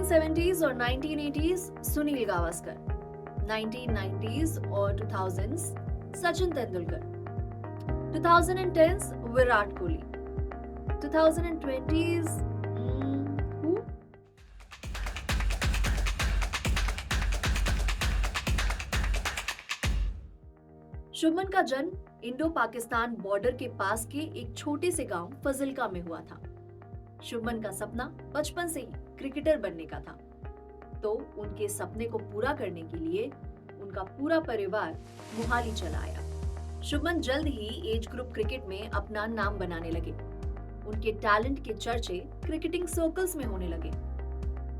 1970s और 1980s Sunil Gavaskar, 1990s और 2000s Sachin Tendulkar, 2010s Virat Kohli, 2020s who? Shubman का जन्म इंडो पाकिस्तान बॉर्डर के पास के एक छोटे से गांव फजिल्का में हुआ था। शुभमन का सपना बचपन से ही क्रिकेटर बनने का था, तो उनके सपने को पूरा करने के लिए उनका पूरा परिवार मोहाली चला आया। शुभमन जल्द ही एज ग्रुप क्रिकेट में अपना नाम बनाने लगे। उनके टैलेंट के चर्चे क्रिकेटिंग सर्कल्स में होने लगे।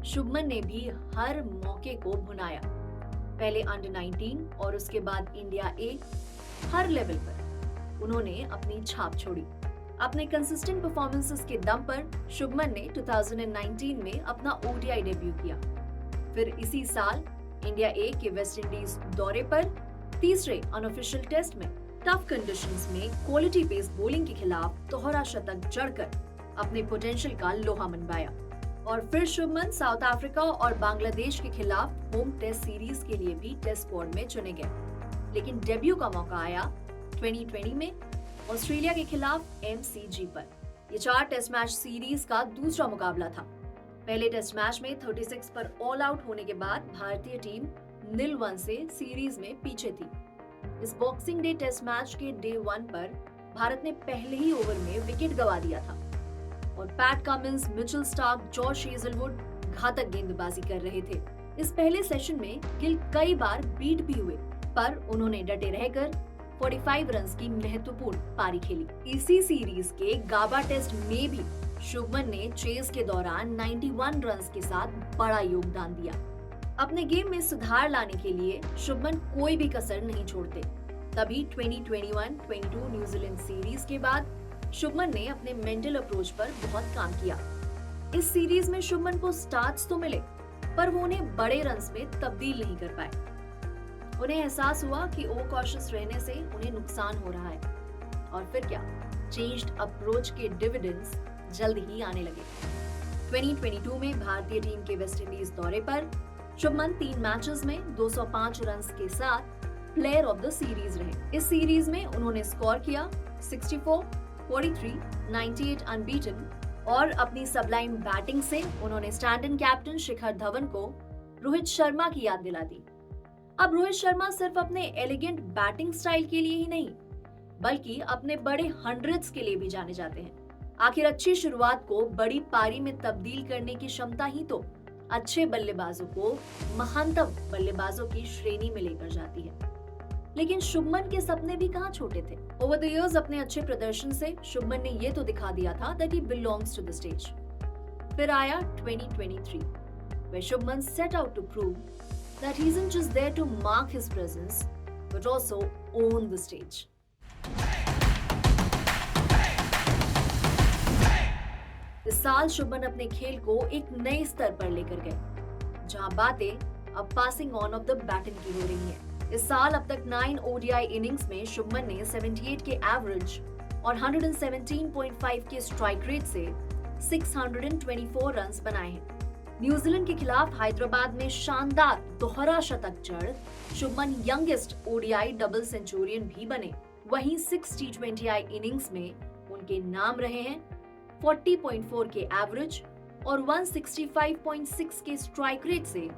शुभमन ने भी हर मौके को भुनाया, पहले अंडर 19 और उसके बाद इंडिया ए, हर लेवल पर उन्होंने अपनी छाप छोड़ी। अपने कंसिस्टेंट परफॉर्मेंसेस के दम पर शुभमन ने 2019 में अपना ओडीआई डेब्यू किया। फिर इसी साल इंडिया ए के वेस्ट इंडीज दौरे पर तीसरे अनऑफिशियल टेस्ट में टफ कंडीशंस में क्वालिटी पेस बॉलिंग के खिलाफ दोहरा शतक जड़कर अपने पोटेंशियल का लोहा मनवाया। और फिर शुभमन साउथ अफ्रीका और बांग्लादेश के खिलाफ होम टेस्ट सीरीज के लिए भी टेस्ट स्क्वाड में चुने गए। लेकिन डेब्यू का मौका आया 2020 में ऑस्ट्रेलिया के खिलाफ एमसीजी पर। ये 4 टेस्ट मैच सीरीज का दूसरा मुकाबला था। पहले टेस्ट मैच में 36 पर ऑल आउट होने के बाद भारतीय टीम 0-1 से सीरीज में पीछे थी। इस बॉक्सिंग डे टेस्ट मैच के डे 1 पर भारत ने पहले ही ओवर में विकेट गंवा दिया था और PAT Cummins, Mitchell Starc, Josh Hazlewood घातक गेंदबाजी कर रहे थे। इस पहले सेशन में गिल कई बार बीट भी हुए, पर उन्होंने डटे रहकर 45 रन्स की महत्वपूर्ण पारी खेली। इसी सीरीज के गाबा टेस्ट में भी शुभमन ने चेस के दौरान 91 रन्स के साथ बड़ा योगदान दिया। अपने गेम में सुधार लाने के लिए शुभमन कोई भी कसर नहीं छोड़ते। तभी 2021-22 न्यूजीलैंड सीरीज के बाद शुभमन ने अपने मेंटल अप्रोच पर बहुत काम किया। इस सीरीज में शुभमन को स्टार्ट्स तो मिले, पर वो उन्हें बड़े रन्स में तब्दील नहीं कर पाए। उन्हें एहसास हुआ कि ओवर कॉशियस रहने से उन्हें नुकसान हो रहा है। और फिर क्या, चेंज्ड अप्रोच के डिविडेंड्स जल्द ही आने लगे। 2022 में भारतीय टीम के वेस्ट इंडीज दौरे पर शुभमन 3 मैचेस में 205 रन्स के साथ प्लेयर ऑफ द सीरीज रहे। इस सीरीज में उन्होंने स्कोर किया 64, 43, 98 अनबीटन और अपनी सबलाइम बैटिंग से उन्होंने stand in captain Shikhar Dhawan को रोहित शर्मा की याद दिला दी। अब रोहित शर्मा सिर्फ अपने एलिगेंट बैटिंग स्टाइल के लिए ही नहीं, बल्कि अपने बड़े हंड्रेड्स के लिए भी जाने जाते हैं। आखिर अच्छी शुरुआत को बड़ी पारी में तब्दील करने की क्षमता ही तो अच्छे बल्लेबाजों को महानतम बल्लेबाजों की श्रेणी में लेकर जाती है। लेकिन शुभमन के सपने भी कहाँ छोटे थे। ओवर द इयर्स अपने अच्छे प्रदर्शन से शुभमन ने ये तो दिखा दिया था that he belongs to the stage. फिर आया 2023, where Shubman set out to prove that he isn't just there to mark his presence, but also own the stage. इस साल शुभमन अपने खेल को एक नए स्तर पर लेकर गए, जहां बातें अब passing on of the baton की हो रही हैं। इस साल अब तक 9 ओडीआई इनिंग्स में शुभमन ने 78 के एवरेज और 117.5 के स्ट्राइक रेट से 624 रन्स बनाए हैं। न्यूजीलैंड के खिलाफ हैदराबाद में शानदार दोहरा शतक जड़ Shubman youngest ODI double Centurion भी बने। वहीं 6 T20I इनिंग्स में उनके नाम रहे हैं 40.4 के एवरेज और 165.6 के स्ट्राइक रेट से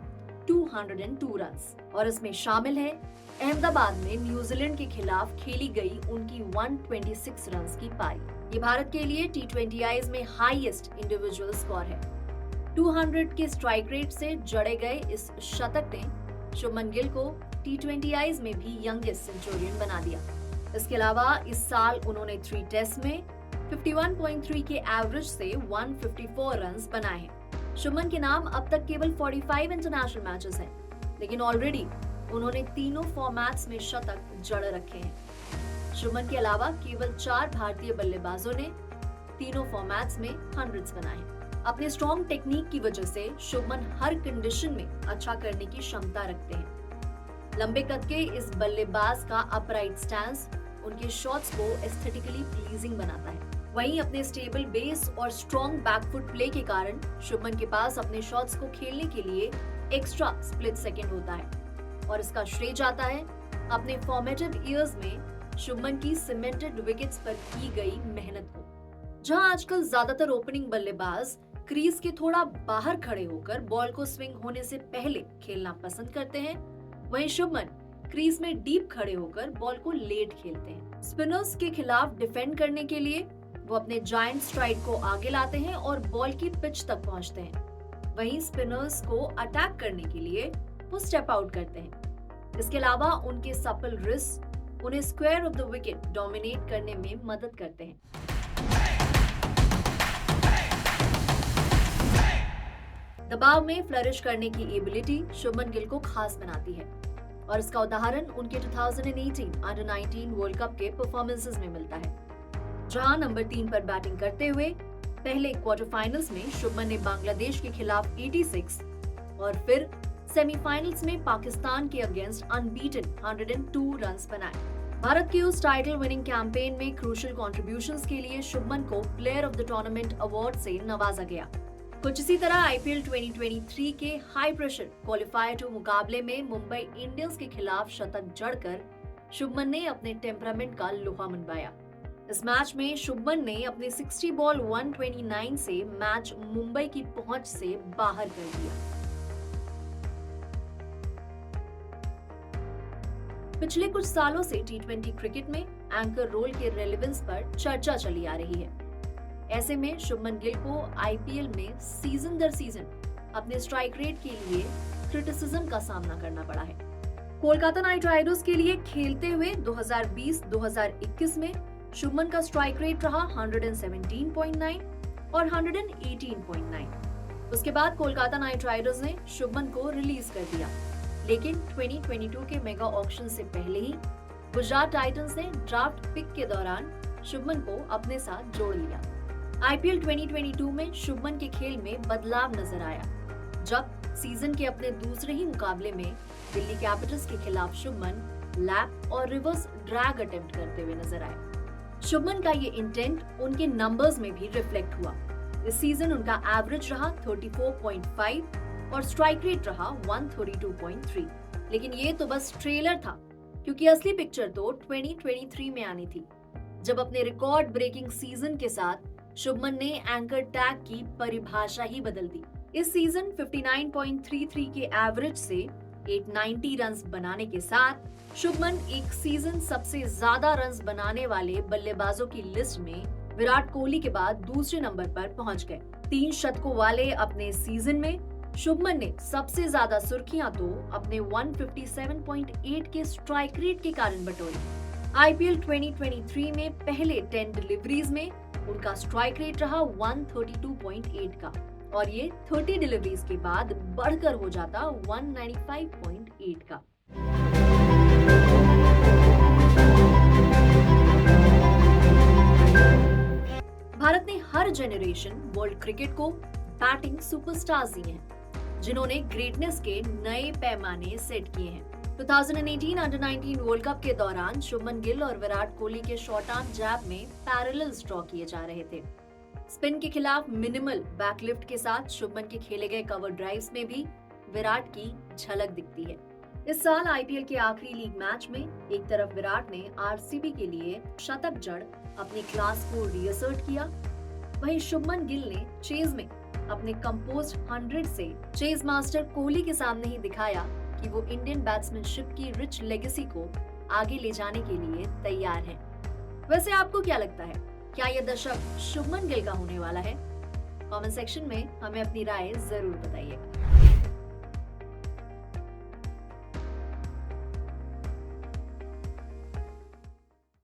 202 रन्स। और इसमें शामिल है अहमदाबाद में न्यूजीलैंड के खिलाफ खेली गई उनकी 126 रन्स की पारी। ये भारत के लिए T20Is में हाईएस्ट इंडिविजुअल स्कोर है। 200 के स्ट्राइक रेट से जड़े गए इस शतक ने शुभमन गिल को T20Is में भी यंगेस्ट सेंचुरियन बना दिया। इसके अलावा इस साल उन्होंने 3 टेस्ट में 51.3 के एवरेज से 154 रन्स बनाए हैं। शुभमन के नाम अब तक केवल 45 इंटरनेशनल मैचेस हैं, लेकिन ऑलरेडी उन्होंने तीनों फॉर्मेट्स में शतक जड़ रखे हैं। शुभमन के अलावा केवल 4 भारतीय बल्लेबाजों ने तीनों फॉर्मेट्स में 100s बनाए हैं। अपने स्ट्रॉन्ग टेक्निक की वजह से शुभमन हर कंडीशन में अच्छा करने की क्षमता रखते हैं। लंबे कद के इस बल्लेबाज का अपराइट स्टैंस उनके शॉट्स को एस्थेटिकली प्लीजिंग बनाता है। वहीं अपने स्टेबल बेस और स्ट्रॉन्ग बैकफुट प्ले के कारण शुभमन के पास अपने शॉट्स को खेलने के लिए एक्स्ट्रा स्प्लिट सेकंड होता है और इसका श्रेय जाता है अपने फॉर्मेटिव ईयर्स में शुभमन की सीमेंटेड विकेट्स पर की गई मेहनत को। जहां आजकल ज्यादातर ओपनिंग बल्लेबाज क्रीज के थोड़ा बाहर खड़े होकर बॉल को स्विंग होने से पहले खेलना पसंद करते हैं, वहीं शुभमन क्रीज में डीप खड़े होकर बॉल को लेट खेलते हैं। स्पिनर्स के खिलाफ डिफेंड करने के लिए वो अपने जायंट स्ट्राइड को आगे लाते हैं और बॉल की पिच तक पहुंचते हैं। वहीं स्पिनर्स को अटैक करने के लिए वो स्टेप आउट करते हैं। इसके अलावा उनके सपल रिस्ट उन्हें square of the wicket dominate करने में मदद करते हैं। दबाव में फ्लरिश करने की एबिलिटी शुभमन गिल को खास बनाती है और इसका उदाहरण उनके 2018 अंडर 19 वर्ल्ड कप के परफॉर्मेंसेस में मिलता है, जहां नंबर 3 पर बैटिंग करते हुए पहले क्वार्टर फाइनल्स में शुभमन ने बांग्लादेश के खिलाफ 86 और फिर सेमीफाइनल्स में पाकिस्तान के अगेंस्ट अनबीटन 102 रन्स बनाए। भारत की उस टाइटल विनिंग कैंपेन में क्रूशियल कंट्रीब्यूशंस के लिए शुभमन को player of the tournament award से नवाजा गया। कुछ इसी तरह आईपीएल 2023 के हाई प्रेशर क्वालिफायर 2 मुकाबले में मुंबई इंडियंस के खिलाफ शतक जड़कर शुभमन ने अपने टेम्परामेंट का लोहा मनवाया। इस मैच में शुभमन ने अपने 60 बॉल 129 से मैच मुंबई की पहुंच से बाहर कर दिया। पिछले कुछ सालों से टी20 क्रिकेट में एंकर रोल के रेलेवेंस पर चर्चा चली आ रही है। ऐसे में शुभमन गिल को आईपीएल में सीजन दर सीजन अपने स्ट्राइक रेट के लिए क्रिटिसिज्म का सामना करना पड़ा है। कोलकाता नाइट राइडर्स के लिए खेलते हुए 2020-2021 में शुभमन का स्ट्राइक रेट रहा 117.9 और 118.9। उसके बाद कोलकाता नाइट राइडर्स ने शुभमन को रिलीज कर दिया, लेकिन 2022 के मेगा ऑक्शन से पहले ही गुजरात टाइटंस ने ड्राफ्ट पिक के दौरान शुभमन को अपने साथ जोड़ लिया। आईपीएल 2022 में शुभमन के खेल में बदलाव नजर आया, जब सीजन के अपने दूसरे ही मुकाबले में दिल्ली कैपिटल्स के खिलाफ शुभमन लैप और रिवर्स ड्रैग अटेम्प्ट करते हुए नजर आए। शुभमन का ये इंटेंट उनके नंबर्स में भी रिफ्लेक्ट हुआ। इस सीजन उनका एवरेज रहा 34.5 और स्ट्राइक रेट रहा 132.3। लेकिन ये तो बस ट्रेलर था, क्योंकि असली पिक्चर तो 2023 में आनी थी, जब अपने रिकॉर्ड ब्रेकिंग सीजन के साथ शुभमन ने एंकर टैग की परिभाषा ही बदल दी। इस सीजन 59.33 के एवरेज से 890 रन्स बनाने के साथ शुभमन एक सीजन सबसे ज्यादा रन्स बनाने वाले बल्लेबाजों की लिस्ट में विराट कोहली के बाद दूसरे नंबर पर पहुंच गए। 3 शतकों वाले अपने सीजन में शुभमन ने सबसे ज्यादा सुर्खियां तो अपने 157.8 के स्ट्राइक रेट के कारण बटोरी। आईपीएल 2023 में पहले 10 डिलीवरीज में उनका स्ट्राइक रेट रहा 132.8 का और ये 30 डिलीवरीज के बाद बढ़कर हो जाता 195.8 का। भारत ने हर जनरेशन वर्ल्ड क्रिकेट को बैटिंग सुपरस्टार्स दिए हैं, जिन्होंने ग्रेटनेस के नए पैमाने सेट किए हैं। 2018 अंडर 19 वर्ल्ड कप के दौरान शुभमन गिल और विराट कोहली के शॉर्ट आर्म जैब में पैरेलल्स ड्रॉ किए जा रहे थे। स्पिन के खिलाफ मिनिमल बैकलिफ्ट के साथ शुभमन के खेले गए कवर ड्राइव्स में भी विराट की झलक दिखती है। इस साल आईपीएल के आखिरी लीग मैच में एक तरफ विराट ने आरसीबी के लिए शतक जड़ अपनी क्लास को रीअसर्ट किया, वहीं शुभमन गिल ने चेज में अपने कंपोज्ड 100 से चेज मास्टर कोहली के सामने ही दिखाया कि वो इंडियन बैट्समैनशिप की रिच लेगेसी को आगे ले जाने के लिए तैयार हैं। वैसे आपको क्या लगता है, क्या यह दशक शुभमन गिल का होने वाला है? कमेंट सेक्शन में हमें अपनी राय जरूर बताइए।